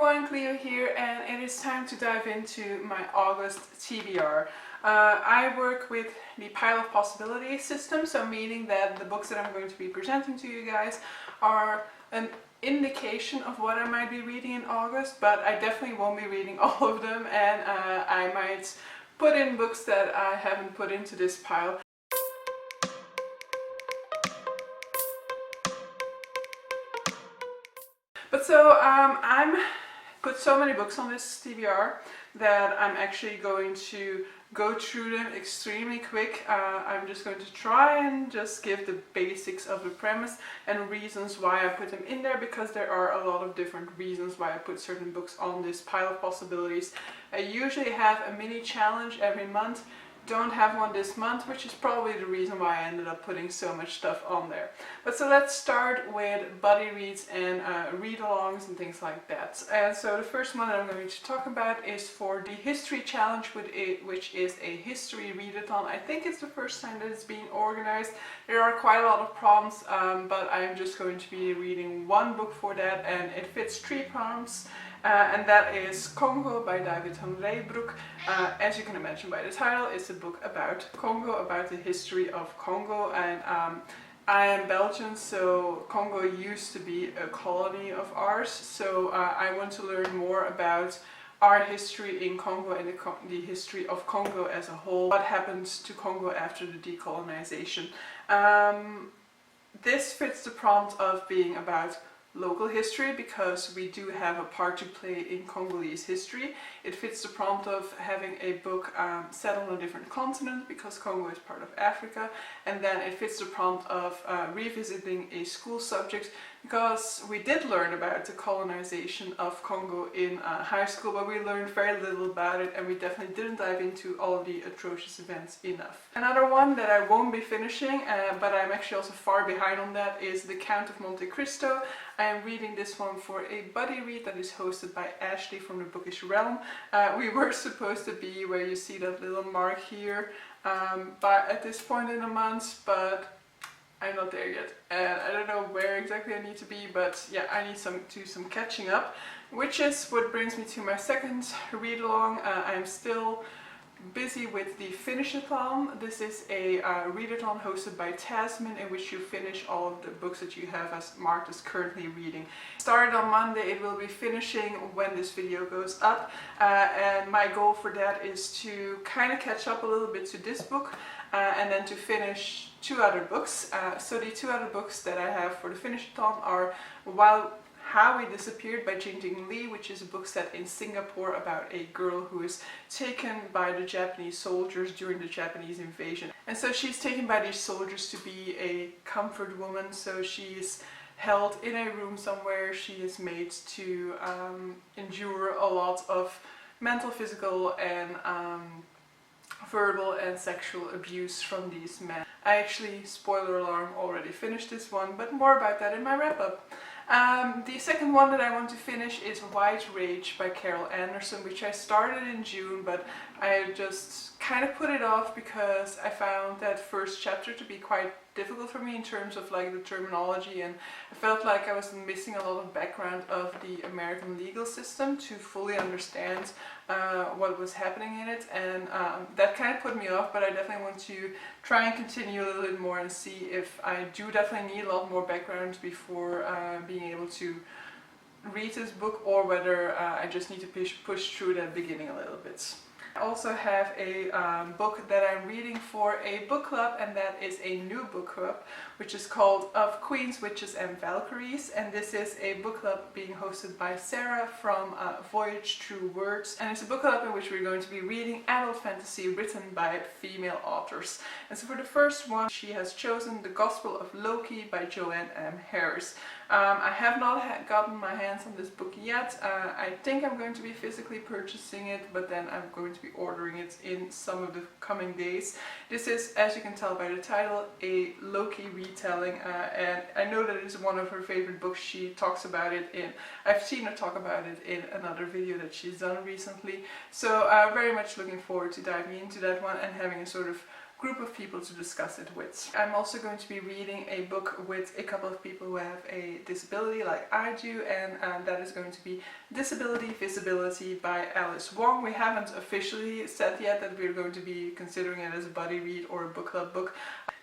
everyone, Clio here, and it is time to dive into my August TBR. I work with the pile of possibilities system, so meaning that the books that I'm going to be presenting to you guys are an indication of what I might be reading in August, but I definitely won't be reading all of them, and I might put in books that I haven't put into this pile. But so I'm put so many books on this TBR that I'm actually going to go through them extremely quick. I'm just going to try and just give the basics of the premise and reasons why I put them in there, because there are a lot of different reasons why I put certain books on this pile of possibilities. I usually have a mini challenge every month. Don't have one this month, which is probably the reason why I ended up putting so much stuff on there. But so let's start with buddy reads and read-alongs and things like that. And so the first one that I'm going to talk about is for the history challenge, which is a history readathon. I think it's the first time that it's being organized. There are quite a lot of prompts, but I'm just going to be reading one book for that, and it fits 3 prompts. And that is Congo by Reybrouck. As you can imagine by the title, it's a book about Congo, about the history of Congo. And I am Belgian, so Congo used to be a colony of ours. So I want to learn more about our history in Congo and the history of Congo as a whole. What happened to Congo after the decolonization. This fits the prompt of being about local history, because we do have a part to play in Congolese history. It fits the prompt of having a book set on a different continent, because Congo is part of Africa, and then it fits the prompt of revisiting a school subject, because we did learn about the colonization of Congo in high school, but we learned very little about it, and we definitely didn't dive into all of the atrocious events enough. Another one that I won't be finishing, but I'm actually also far behind on that, is The Count of Monte Cristo. I am reading this one for a buddy read that is hosted by Ashley from the Bookish Realm. We were supposed to be where you see that little mark here at this point in the month, but I'm not there yet, and I don't know where exactly I need to be, but yeah, I need to do some catching up, which is what brings me to my second read along. I'm still busy with the Finish-a-thon. This is a readathon hosted by Tasman, in which you finish all of the books that you have as marked as currently reading. Started on Monday, it will be finishing when this video goes up, and my goal for that is to kind of catch up a little bit to this book, and then to finish 2 other books. So the 2 other books that I have for the Finish-a-thon are How We Disappeared by Jing-Jing Lee, which is a book set in Singapore about a girl who is taken by the Japanese soldiers during the Japanese invasion. And so she's taken by these soldiers to be a comfort woman, so she's held in a room somewhere. She is made to endure a lot of mental, physical, and verbal and sexual abuse from these men. I actually, spoiler alarm, already finished this one, but more about that in my wrap-up. The second one that I want to finish is White Rage by Carol Anderson, which I started in June, but I just kind of put it off because I found that first chapter to be quite difficult for me in terms of like the terminology, and I felt like I was missing a lot of background of the American legal system to fully understand what was happening in it, and that kind of put me off, but I definitely want to try and continue a little bit more and see if I do definitely need a lot more background before being able to read this book, or whether I just need to push through that beginning a little bit. I also have a book that I'm reading for a book club, and that is a new book club which is called Of Queens, Witches and Valkyries, and this is a book club being hosted by Sarah from Voyage Through Words, and it's a book club in which we're going to be reading adult fantasy written by female authors. And so for the first one, she has chosen The Gospel of Loki by Joanne M. Harris. I have not gotten my hands on this book yet. I think I'm going to be physically purchasing it, but then I'm going to be ordering it in some of the coming days. This is, as you can tell by the title, a Loki retelling, and I know that it is one of her favorite books. She talks about it I've seen her talk about it in another video that she's done recently, so very much looking forward to diving into that one and having a sort of group of people to discuss it with. I'm also going to be reading a book with a couple of people who have a disability like I do, and that is going to be Disability Visibility by Alice Wong. We haven't officially said yet that we're going to be considering it as a buddy read or a book club book.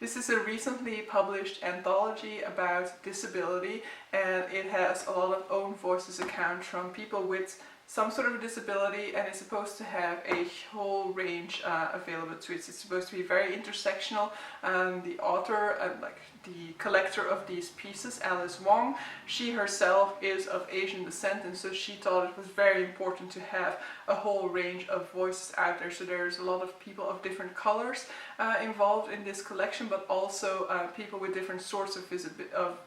This is a recently published anthology about disability, and it has a lot of own voices account from people with some sort of disability, and it's supposed to have a whole range available to it. It's supposed to be very intersectional. The author, like the collector of these pieces, Alice Wong, she herself is of Asian descent, and so she thought it was very important to have a whole range of voices out there. So there's a lot of people of different colors involved in this collection, but also people with different sorts of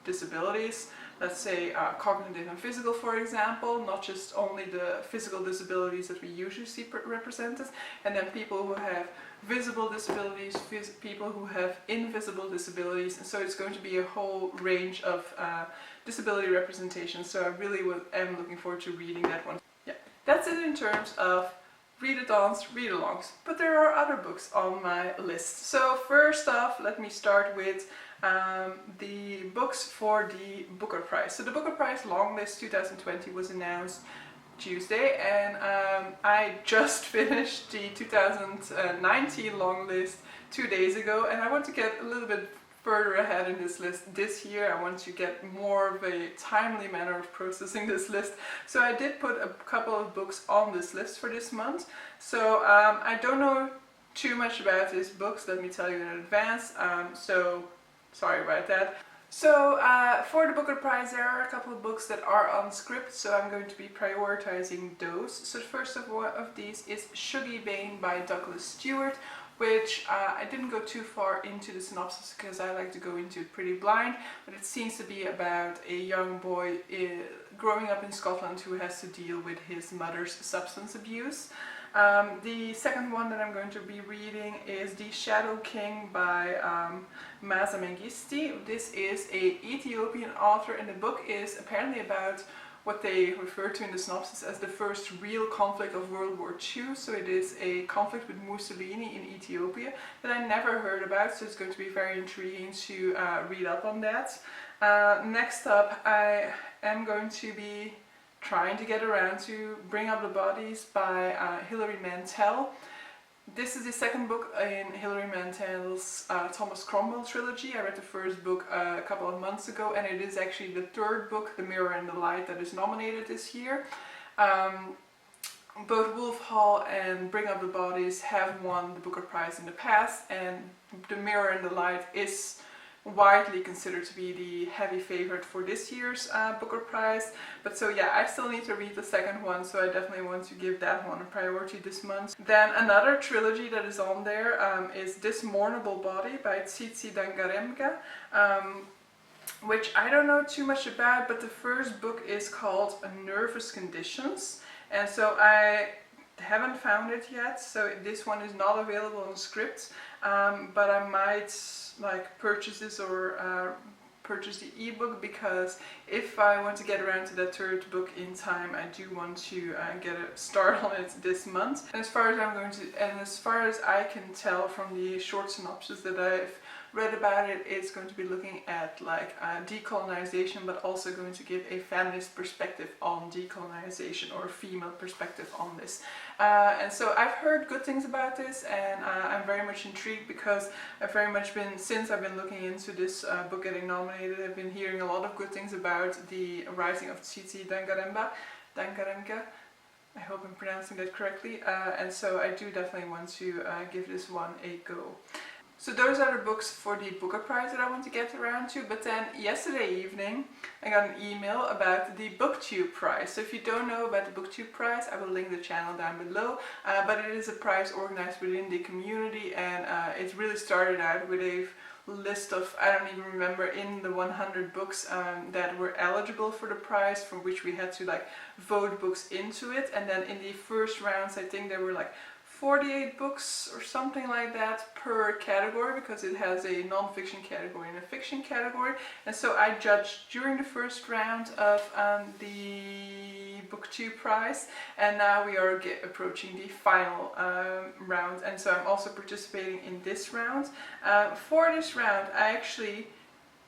disabilities. Let's say cognitive and physical, for example, not just only the physical disabilities that we usually see represented, and then people who have visible disabilities, people who have invisible disabilities, and so it's going to be a whole range of disability representation. So I really am looking forward to reading that one. Yeah, that's it in terms of read-a-thons, read-alongs, but there are other books on my list. So first off, let me start with the books for the Booker Prize. So the Booker Prize long list 2020 was announced Tuesday, and I just finished the 2019 long list 2 days ago, and I want to get a little bit further ahead in this list this year. I want to get more of a timely manner of processing this list. So I did put a couple of books on this list for this month. So I don't know too much about these books, let me tell you in advance. So sorry about that. So for the Booker Prize there are a couple of books that are on script, so I'm going to be prioritizing those. So the first of these is Shuggie, Bain by Douglas Stuart, which I didn't go too far into the synopsis because I like to go into it pretty blind, but it seems to be about a young boy growing up in Scotland who has to deal with his mother's substance abuse. The second one that I'm going to be reading is The Shadow King by Maaza Mengiste. This is an Ethiopian author, and the book is apparently about what they refer to in the synopsis as the first real conflict of World War II. So it is a conflict with Mussolini in Ethiopia that I never heard about, so it's going to be very intriguing to read up on that. Next up, I am going to be trying to get around to Bring Up the Bodies by Hilary Mantel. This is the second book in Hilary Mantel's Thomas Cromwell trilogy. I read the first book a couple of months ago, and it is actually the third book, The Mirror and the Light, that is nominated this year. Both Wolf Hall and Bring Up the Bodies have won the Booker Prize in the past, and The Mirror and the Light is widely considered to be the heavy favorite for this year's Booker Prize. But so yeah, I still need to read the second one, so I definitely want to give that one a priority this month. Then another trilogy that is on there is This Mournable Body by Tsitsi Dangarembga, which I don't know too much about, but the first book is called Nervous Conditions, and so I haven't found it yet, so this one is not available on script, but I might purchase this or purchase the ebook, because if I want to get around to that third book in time, I do want to get a start on it this month. And as far as I can tell from the short synopsis that I've read about it, it's going to be looking at decolonization, but also going to give a feminist perspective on decolonization, or a female perspective on this. And so I've heard good things about this, and I'm very much intrigued, because I've very much been, since I've been looking into this book getting nominated, I've been hearing a lot of good things about the rising of Tsitsi Dangarembga. I hope I'm pronouncing that correctly, and so I do definitely want to give this one a go. So those are the books for the Booker Prize that I want to get around to, but then yesterday evening I got an email about the BookTube Prize. So if you don't know about the BookTube Prize, I will link the channel down below, but it is a prize organized within the community, and it really started out with a list of, I don't even remember, in the 100 books that were eligible for the prize, from which we had to vote books into it, and then in the first rounds I think there were 48 books or something like that per category, because it has a non-fiction category and a fiction category. And so I judged during the first round of the Book 2 prize, and now we are approaching the final round, and so I'm also participating in this round. For this round I actually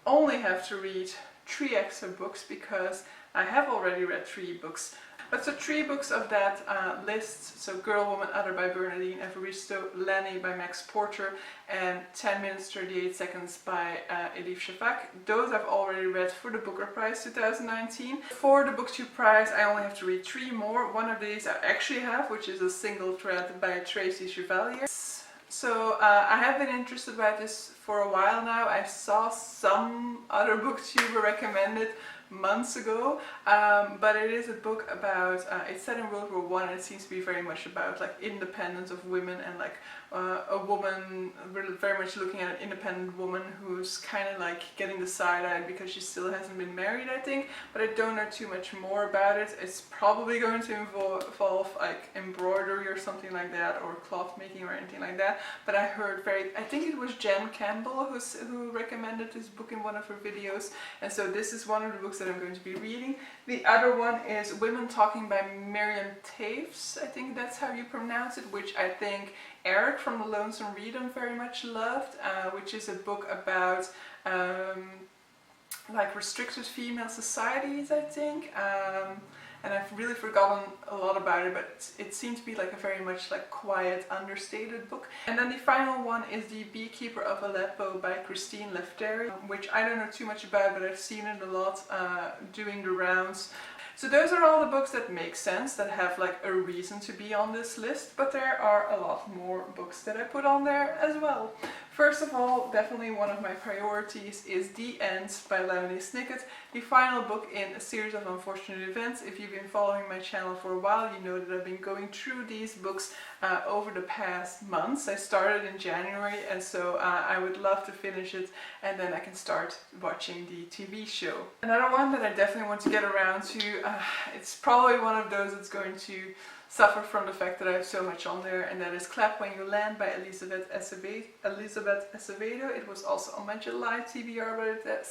only have to read 3 extra books because I have already read 3 books. But so 3 books of that list, so Girl, Woman, Other by Bernardine Evaristo, Lenny by Max Porter, and 10 minutes 38 seconds by Elif Shafak. Those I've already read for the Booker Prize 2019. For the Book 2 prize I only have to read 3 more. One of these I actually have, which is a single thread by Tracy Chevalier. So I have been interested about this for a while now. I saw some other booktuber recommend it months ago, but it is a book about, it's set in World War One, and it seems to be very much about like independence of women, and like a woman, very much looking at an independent woman who's kind of like getting the side eye because she still hasn't been married, I think, but I don't know too much more about it. It's probably going to involve like embroidery or something like that, or cloth making or anything like that, but I heard I think it was Jen Campbell who recommended this book in one of her videos, and so this is one of the books that I'm going to be reading. The other one is Women Talking by Miriam Toews, I think that's how you pronounce it, which I think Eric from the Lonesome Read'em very much loved, which is a book about like restricted female societies, I think. And I've really forgotten a lot about it, but it seemed to be like a very much like quiet, understated book. And then the final one is The Beekeeper of Aleppo by Christine Lefteri, which I don't know too much about, but I've seen it a lot doing the rounds. So those are all the books that make sense, that have like a reason to be on this list, but there are a lot more books that I put on there as well. First of all, definitely one of my priorities is The End by Lemony Snicket, the final book in a series of unfortunate events. If you've been following my channel for a while, you know that I've been going through these books over the past months. I started in January, and so I would love to finish it, and then I can start watching the TV show. Another one that I definitely want to get around to, it's probably one of those that's going to suffer from the fact that I have so much on there, and that is Clap When You Land by Elizabeth Acevedo. It was also on my July TBR, but it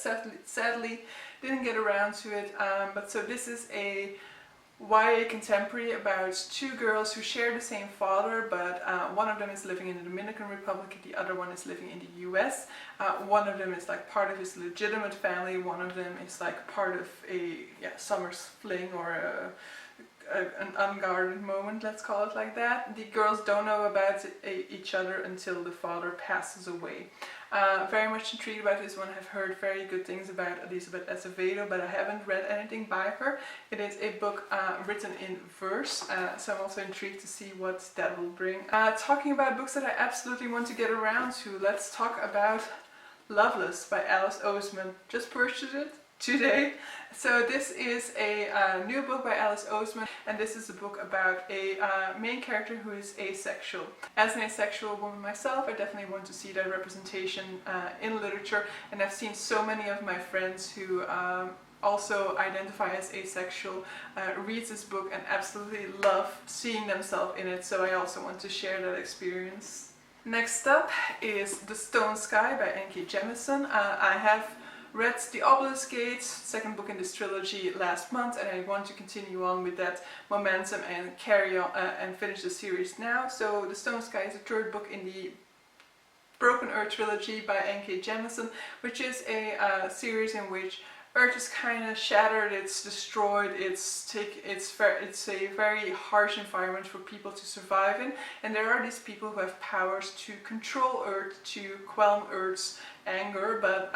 sadly didn't get around to it. But so this is a YA contemporary about 2 girls who share the same father, but one of them is living in the Dominican Republic, the other one is living in the US. One of them is like part of his legitimate family, one of them is like part of a summer's fling or an unguarded moment, let's call it like that. The girls don't know about each other until the father passes away. Very much intrigued about this one. I've heard very good things about Elizabeth Acevedo, but I haven't read anything by her. It is a book written in verse, so I'm also intrigued to see what that will bring. Talking about books that I absolutely want to get around to, let's talk about Loveless by Alice Oseman. Just purchased it today. So this is a new book by Alice Oseman, and this is a book about a main character who is asexual. As an asexual woman myself, I definitely want to see that representation in literature, and I've seen so many of my friends who also identify as asexual read this book and absolutely love seeing themselves in it, so I also want to share that experience. Next up is The Stone Sky by N.K. Jemisin. I have read The Obelisk Gates, second book in this trilogy, last month, and I want to continue on with that momentum and carry on and finish the series now. So The Stone Sky is the third book in the Broken Earth trilogy by N.K. Jemisin, which is a series in which Earth is kind of shattered, it's destroyed, it's a very harsh environment for people to survive in, and there are these people who have powers to control Earth, to quell Earth's anger, but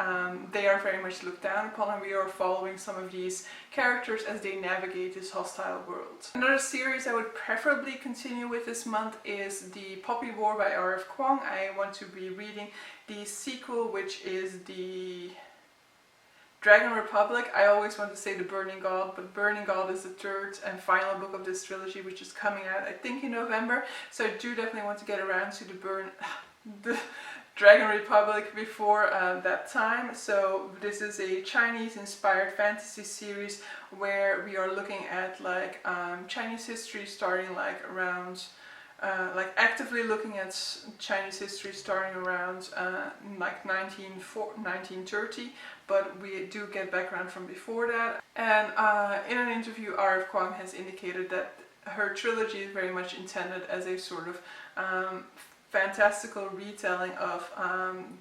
they are very much looked down upon, and we are following some of these characters as they navigate this hostile world. Another series I would preferably continue with this month is The Poppy War by R.F. Kuang. I want to be reading the sequel, which is the Dragon Republic. I always want to say The Burning God, but Burning God is the third and final book of this trilogy, which is coming out I think in November, so I do definitely want to get around to the Dragon Republic before that time. So this is a Chinese inspired fantasy series where we are looking at like Chinese history starting like around like actively looking at Chinese history starting around like 1930, but we do get background from before that. And in an interview, R.F. Kuang has indicated that her trilogy is very much intended as a sort of fantastical retelling of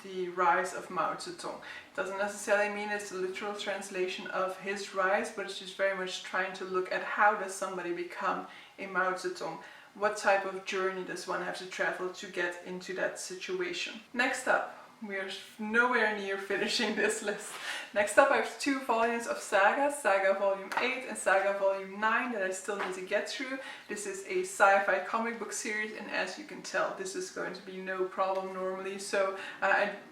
the rise of Mao Zedong. It doesn't necessarily mean it's a literal translation of his rise, but it's just very much trying to look at how does somebody become a Mao Zedong. What type of journey does one have to travel to get into that situation? Next up, we are nowhere near finishing this list. Next up I have 2 volumes of Saga, Saga Volume 8 and Saga Volume 9 that I still need to get through. This is a sci-fi comic book series, and as you can tell, this is going to be no problem normally, so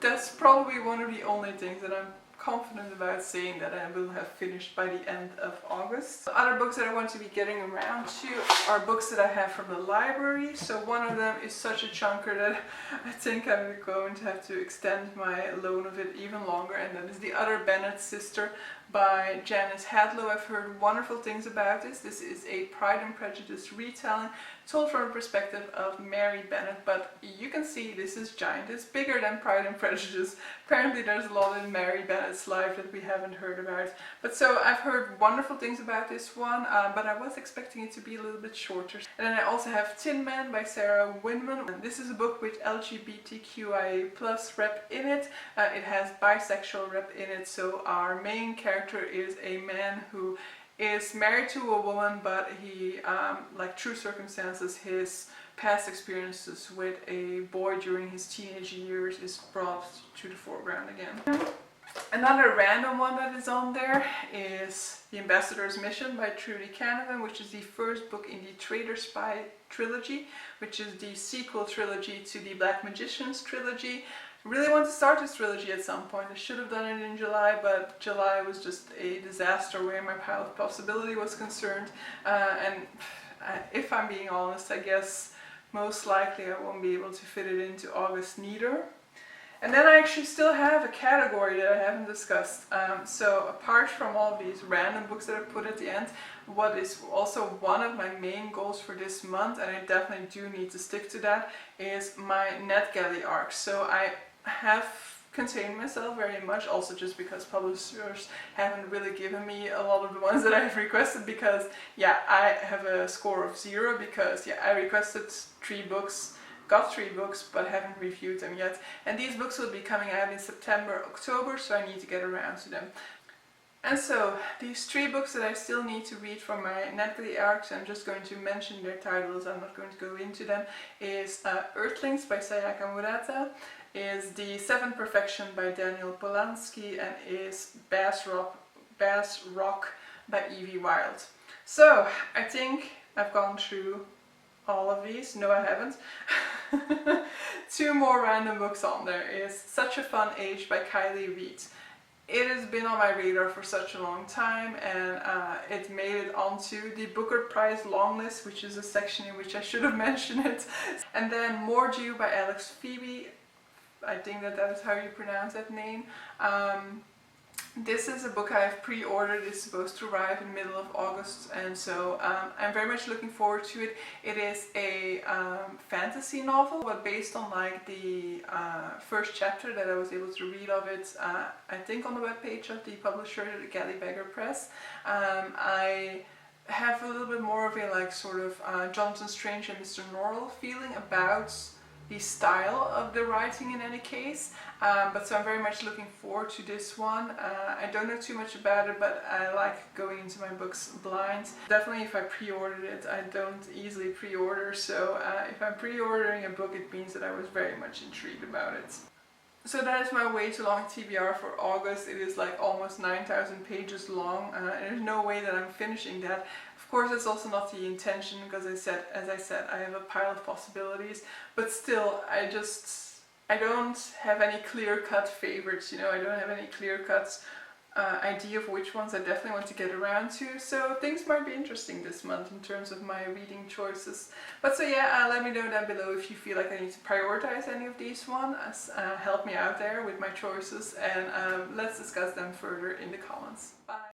that's probably one of the only things that I'm confident about saying that I will have finished by the end of August. Other books that I want to be getting around to are books that I have from the library. So one of them is such a chunker that I think I'm going to have to extend my loan of it even longer, and that is The Other Bennet Sister by Janice Hadlow. I've heard wonderful things about this. This is a Pride and Prejudice retelling told from a perspective of Mary Bennet, but you can see this is giant. It's bigger than Pride and Prejudice. Apparently there's a lot in Mary Bennet's life that we haven't heard about. But so I've heard wonderful things about this one, but I was expecting it to be a little bit shorter. And then I also have Tin Man by Sarah Winman. This is a book with LGBTQIA+ rep in it. It has bisexual rep in it, so our main character is a man who is married to a woman, but he, like through circumstances, his past experiences with a boy during his teenage years is brought to the foreground again. Another random one that is on there is The Ambassador's Mission by Trudy Canavan, which is the first book in the Traitor Spy trilogy, which is the sequel trilogy to the Black Magicians trilogy. Really want to start this trilogy at some point. I should have done it in July, but July was just a disaster where my pile of possibility was concerned. And if I'm being honest, I guess most likely I won't be able to fit it into August neither. And then I actually still have a category that I haven't discussed. So apart from all these random books that I put at the end, what is also one of my main goals for this month, and I definitely do need to stick to that, is my NetGalley arc. So I have contained myself very much, also just because publishers haven't really given me a lot of the ones that I've requested, because yeah, I have a score of 0 because yeah, I requested 3 books, got 3 books, but haven't reviewed them yet. And these books will be coming out in September, October, so I need to get around to them. And so, these 3 books that I still need to read from my NetGalley arcs, I'm just going to mention their titles, I'm not going to go into them, is Earthlings by Sayaka Murata, is The Seventh Perfection by Daniel Polanski, and is Bass Rock by Evie Wild. So, I think I've gone through all of these. No, I haven't. 2 more random books on there is Such a Fun Age by Kylie Reed. It has been on my radar for such a long time, and it made it onto the Booker Prize long list, which is a section in which I should have mentioned it. And then More Dew by Alex Phoebe. I think that is how you pronounce that name. This is a book I have pre-ordered. It's supposed to arrive in the middle of August, and so I'm very much looking forward to it. It is a fantasy novel, but based on like the first chapter that I was able to read of it, I think on the webpage of the publisher, the Gallibager Press. I have a little bit more of a like sort of Jonathan Strange and Mr. Norrell feeling about the style of the writing in any case, but so I'm very much looking forward to this one. I don't know too much about it, but I like going into my books blind. Definitely if I pre-ordered it, I don't easily pre-order, so if I'm pre-ordering a book, it means that I was very much intrigued about it. So that is my way too long TBR for August. It is like almost 9,000 pages long, and there's no way that I'm finishing that. Of course, it's also not the intention, because as I said, I have a pile of possibilities, but still, I don't have any clear-cut favorites, you know, I don't have any clear-cut idea of which ones I definitely want to get around to, so things might be interesting this month in terms of my reading choices. But so yeah, let me know down below if you feel like I need to prioritize any of these ones, help me out there with my choices, and let's discuss them further in the comments. Bye!